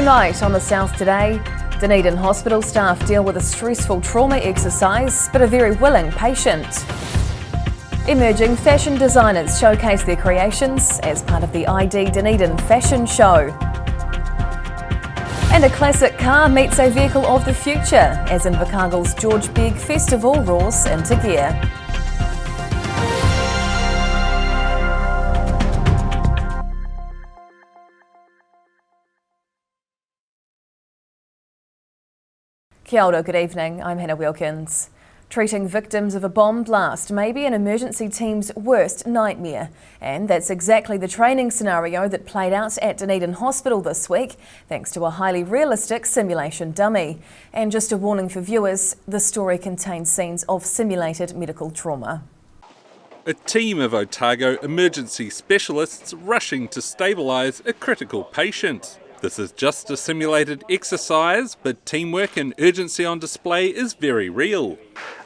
Tonight on the South Today, Dunedin Hospital staff deal with a stressful trauma exercise but a very willing patient. Emerging fashion designers showcase their creations as part of the ID Dunedin Fashion Show. And a classic car meets a vehicle of the future as Invercargill's Begg Festival roars into gear. Kia ora, good evening, I'm Hannah Wilkins. Treating victims of a bomb blast may be an emergency team's worst nightmare, and that's exactly the training scenario that played out at Dunedin Hospital this week, thanks to a highly realistic simulation dummy. And just a warning for viewers, the story contains scenes of simulated medical trauma. A team of Otago emergency specialists rushing to stabilise a critical patient. This is just a simulated exercise, but teamwork and urgency on display is very real.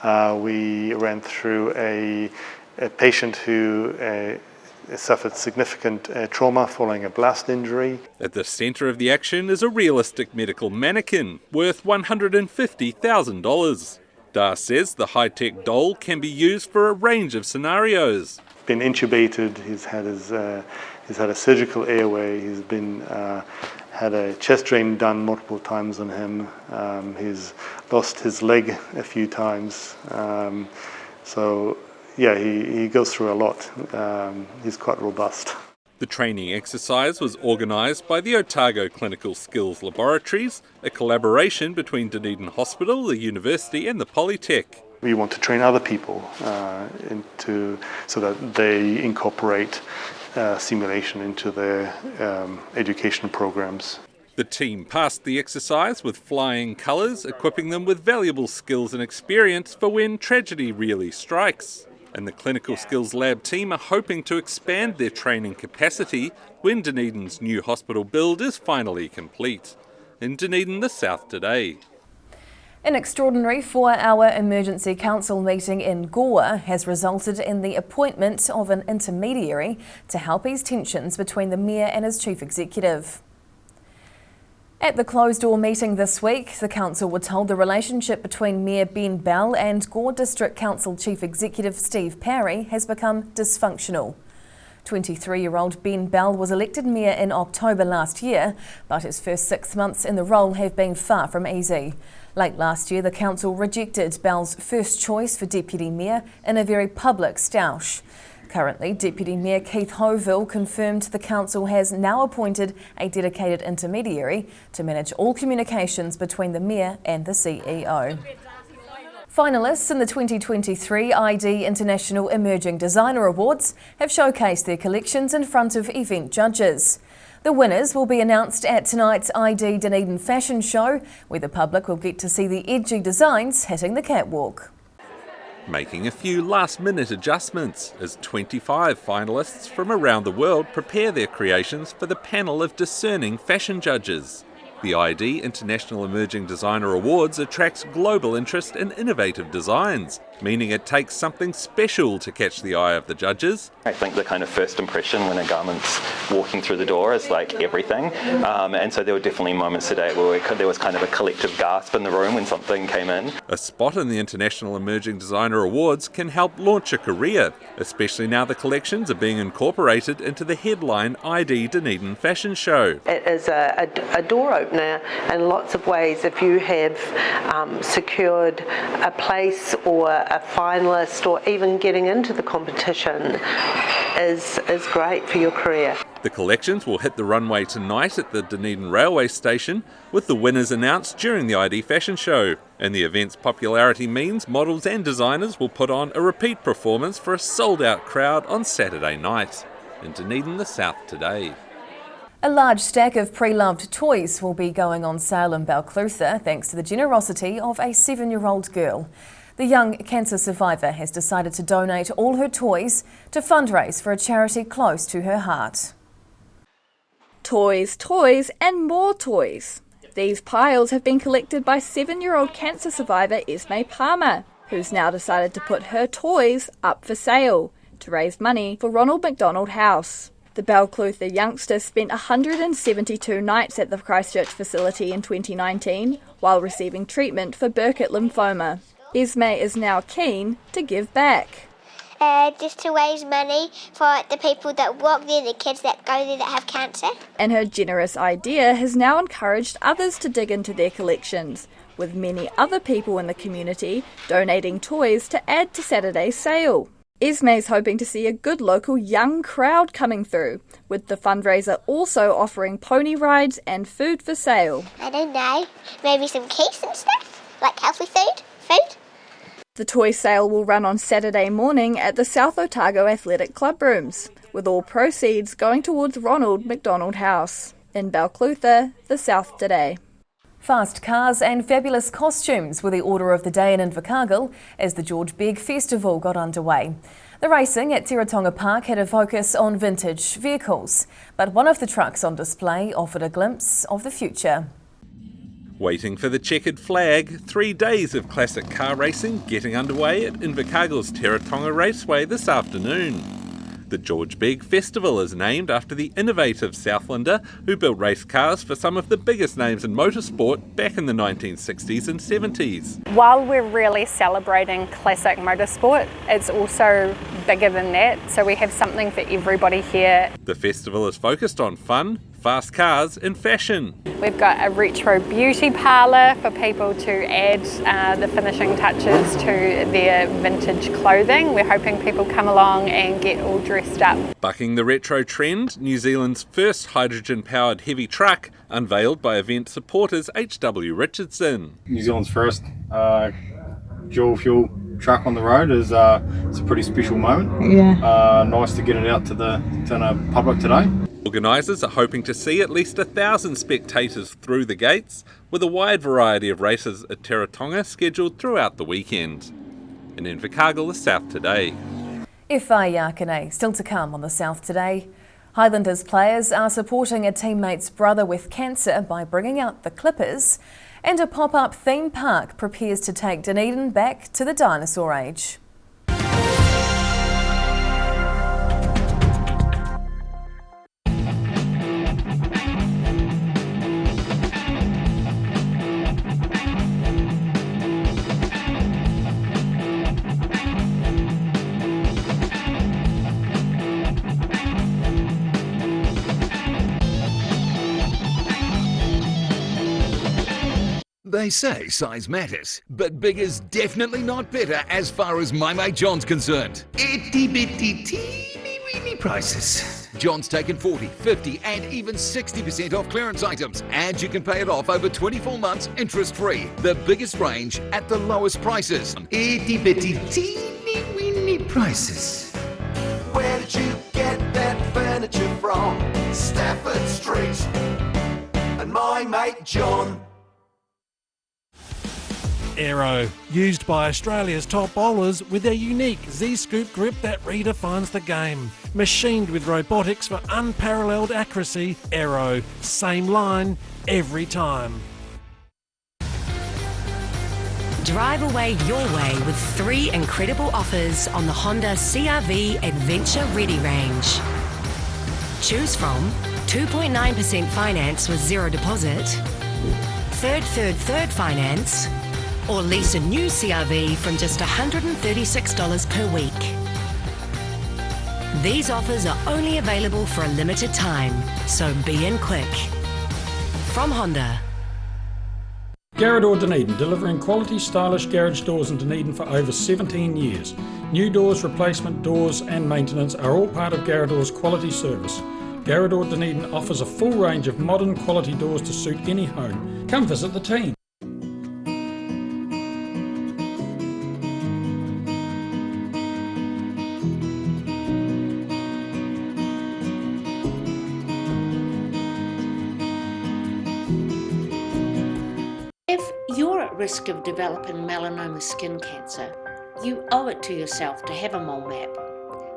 We ran through a patient who suffered significant trauma following a blast injury. At the centre of the action is a realistic medical mannequin worth $150,000. Dar says the high-tech doll can be used for a range of scenarios. Been intubated, he's had a surgical airway, he's been had a chest drain done multiple times on him. He's lost his leg a few times. So yeah, he goes through a lot. He's quite robust. The training exercise was organised by the Otago Clinical Skills Laboratories, a collaboration between Dunedin Hospital, the university and the Polytech. We want to train other people so that they incorporate simulation into their education programs. The team passed the exercise with flying colours, equipping them with valuable skills and experience for when tragedy really strikes. And the Clinical Skills Lab team are hoping to expand their training capacity when Dunedin's new hospital build is finally complete. In Dunedin, the South Today. An extraordinary 4-hour emergency council meeting in Gore has resulted in the appointment of an intermediary to help ease tensions between the Mayor and his Chief Executive. At the closed-door meeting this week, the council were told the relationship between Mayor Ben Bell and Gore District Council Chief Executive Steve Parry has become dysfunctional. 23-year-old Ben Bell was elected Mayor in October last year, but his first 6 months in the role have been far from easy. Late last year, the council rejected Bell's first choice for Deputy Mayor in a very public stoush. Currently, Deputy Mayor Keith Hoville confirmed the council has now appointed a dedicated intermediary to manage all communications between the Mayor and the CEO. Finalists in the 2023 ID International Emerging Designer Awards have showcased their collections in front of event judges. The winners will be announced at tonight's ID Dunedin Fashion Show, where the public will get to see the edgy designs hitting the catwalk. Making a few last-minute adjustments as 25 finalists from around the world prepare their creations for the panel of discerning fashion judges. The ID International Emerging Designer Awards attracts global interest in innovative designs, meaning it takes something special to catch the eye of the judges. I think the kind of first impression when a garment's walking through the door is like everything, and so there were definitely moments today where there was kind of a collective gasp in the room when something came in. A spot in the International Emerging Designer Awards can help launch a career, especially now the collections are being incorporated into the headline ID Dunedin Fashion Show. It is a door opener in lots of ways. If you have secured a place or a finalist or even getting into the competition is great for your career. The collections will hit the runway tonight at the Dunedin railway station, with the winners announced during the ID Fashion Show. And the event's popularity means models and designers will put on a repeat performance for a sold-out crowd on Saturday night. In Dunedin, the South Today. A large stack of pre-loved toys will be going on sale in Balclutha thanks to the generosity of a 7-year-old girl. The young cancer survivor has decided to donate all her toys to fundraise for a charity close to her heart. Toys, toys and more toys. These piles have been collected by 7-year-old cancer survivor Esme Palmer, who's now decided to put her toys up for sale to raise money for Ronald McDonald House. The Balclutha youngster spent 172 nights at the Christchurch facility in 2019 while receiving treatment for Burkitt lymphoma. Esme is now keen to give back. Just to raise money for the people that work there, the kids that go there that have cancer. And her generous idea has now encouraged others to dig into their collections, with many other people in the community donating toys to add to Saturday's sale. Esme's hoping to see a good local young crowd coming through, with the fundraiser also offering pony rides and food for sale. I don't know, maybe some cakes and stuff, like healthy food. The toy sale will run on Saturday morning at the South Otago Athletic Club rooms, with all proceeds going towards Ronald McDonald House. In Balclutha, the South Today. Fast cars and fabulous costumes were the order of the day in Invercargill as the Begg Festival got underway. The racing at Teretonga Park had a focus on vintage vehicles, but one of the trucks on display offered a glimpse of the future. Waiting for the checkered flag, 3 days of classic car racing getting underway at Invercargill's Teretonga Raceway this afternoon. The Begg Festival is named after the innovative Southlander who built race cars for some of the biggest names in motorsport back in the 1960s and 70s. While we're really celebrating classic motorsport, it's also bigger than that, so we have something for everybody here. The festival is focused on fun, fast cars and fashion. We've got a retro beauty parlour for people to add the finishing touches to their vintage clothing. We're hoping people come along and get all dressed up. Bucking the retro trend, New Zealand's first hydrogen-powered heavy truck, unveiled by event supporters H.W. Richardson. New Zealand's first dual fuel truck on the road is it's a pretty special moment. Yeah. Nice to get it out to the public today. Organisers are hoping to see at least 1,000 spectators through the gates, with a wide variety of races at Teretonga scheduled throughout the weekend. In Invercargill, the South Today. Whai Yakane, still to come on the South Today. Highlanders players are supporting a teammate's brother with cancer by bringing out the Clippers, and a pop-up theme park prepares to take Dunedin back to the dinosaur age. They say size matters, but big is definitely not better as far as my mate John's concerned. Itty bitty teeny weeny prices. John's taken 40, 50 and even 60% off clearance items, and you can pay it off over 24 months interest-free. The biggest range at the lowest prices. Itty bitty teeny weeny prices. Where did you get that furniture from? Stafford Street. And my mate John. Aero, used by Australia's top bowlers with their unique Z-scoop grip that redefines the game. Machined with robotics for unparalleled accuracy, Aero, same line, every time. Drive away your way with 3 incredible offers on the Honda CR-V Adventure Ready range. Choose from 2.9% finance with zero deposit, third finance, or lease a new CR-V from just $136 per week. These offers are only available for a limited time, so be in quick. From Honda. Garage Dunedin, delivering quality, stylish garage doors in Dunedin for over 17 years. New doors, replacement doors and maintenance are all part of Garage quality service. Garage Dunedin offers a full range of modern quality doors to suit any home. Come visit the team. You're at risk of developing melanoma skin cancer. You owe it to yourself to have a mole map.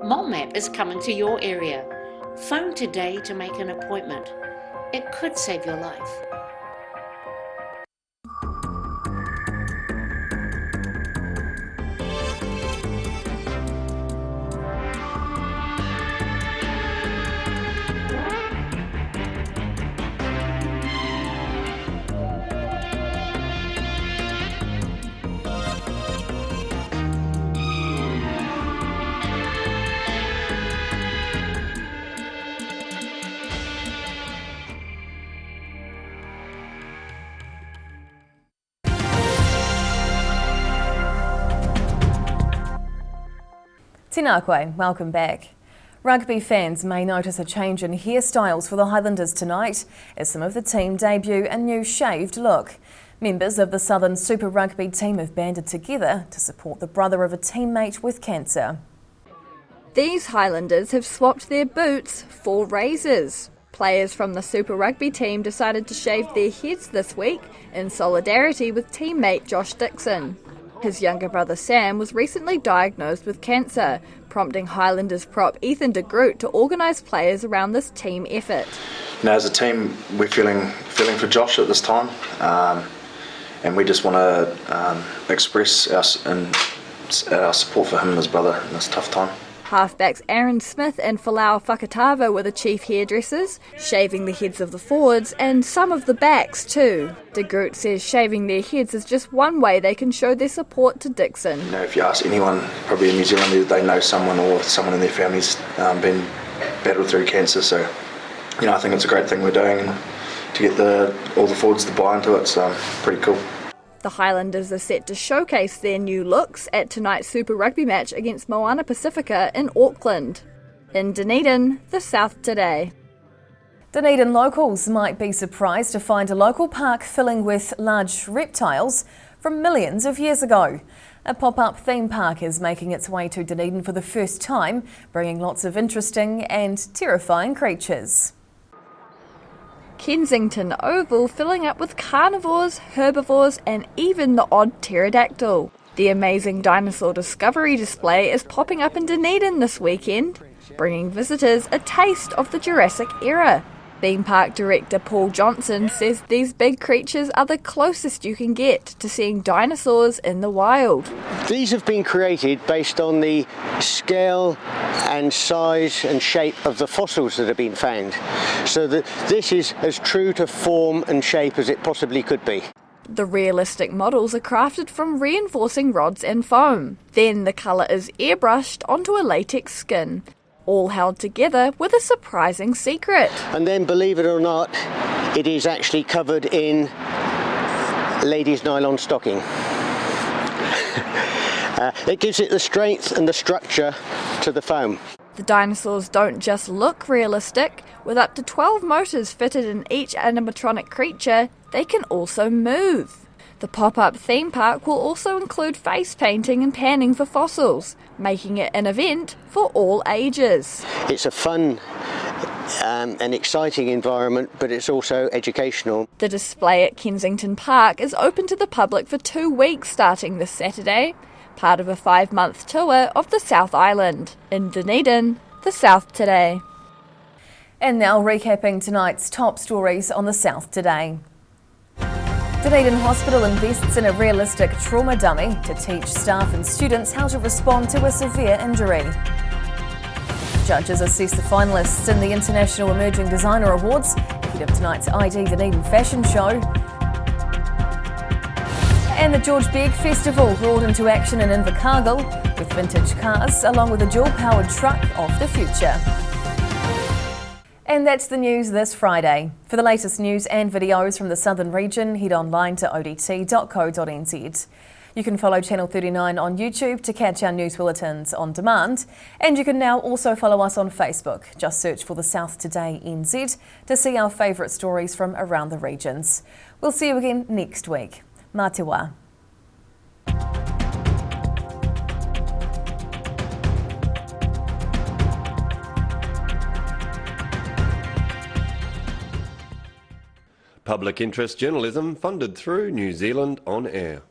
Mole map is coming to your area. Phone today to make an appointment. It could save your life. Tēnā koe, welcome back. Rugby fans may notice a change in hairstyles for the Highlanders tonight as some of the team debut a new shaved look. Members of the Southern Super Rugby team have banded together to support the brother of a teammate with cancer. These Highlanders have swapped their boots for razors. Players from the Super Rugby team decided to shave their heads this week in solidarity with teammate Josh Dixon. His younger brother Sam was recently diagnosed with cancer, prompting Highlanders prop Ethan de Groot to organise players around this team effort. Now, as a team, we're feeling for Josh at this time, and we just want to express our support for him and his brother in this tough time. Halfbacks Aaron Smith and Folau Whakatava were the chief hairdressers, shaving the heads of the forwards and some of the backs too. De Groot says shaving their heads is just one way they can show their support to Dixon. You know, if you ask anyone, probably in New Zealand, they know someone or someone in their family's been battled through cancer. So, you know, I think it's a great thing we're doing, and to get all the forwards to buy into it's pretty cool. The Highlanders are set to showcase their new looks at tonight's Super Rugby match against Moana Pacifica in Auckland. In Dunedin, the South Today. Dunedin locals might be surprised to find a local park filling with large reptiles from millions of years ago. A pop-up theme park is making its way to Dunedin for the first time, bringing lots of interesting and terrifying creatures. Kensington Oval filling up with carnivores, herbivores and even the odd pterodactyl. The amazing dinosaur discovery display is popping up in Dunedin this weekend, bringing visitors a taste of the Jurassic era. Theme park director Paul Johnson says these big creatures are the closest you can get to seeing dinosaurs in the wild. These have been created based on the scale and size and shape of the fossils that have been found. So that this is as true to form and shape as it possibly could be. The realistic models are crafted from reinforcing rods and foam. Then the colour is airbrushed onto a latex skin, all held together with a surprising secret. And then, believe it or not, it is actually covered in ladies' nylon stocking. It gives it the strength and the structure to the foam. The dinosaurs don't just look realistic. With up to 12 motors fitted in each animatronic creature, they can also move. The pop-up theme park will also include face painting and panning for fossils, making it an event for all ages. It's a fun and exciting environment, but it's also educational. The display at Kensington Park is open to the public for 2 weeks starting this Saturday, part of a 5-month tour of the South Island. In Dunedin, the South Today. And now recapping tonight's top stories on the South Today. Dunedin Hospital invests in a realistic trauma dummy to teach staff and students how to respond to a severe injury. Judges assess the finalists in the International Emerging Designer Awards ahead of tonight's ID Dunedin fashion show. And the George Begg Festival roared into action in Invercargill with vintage cars along with a dual-powered truck of the future. And that's the news this Friday. For the latest news and videos from the Southern region, head online to odt.co.nz. You can follow Channel 39 on YouTube to catch our news bulletins on demand. And you can now also follow us on Facebook. Just search for the South Today NZ to see our favourite stories from around the regions. We'll see you again next week. Mā te wā. Public interest journalism funded through New Zealand On Air.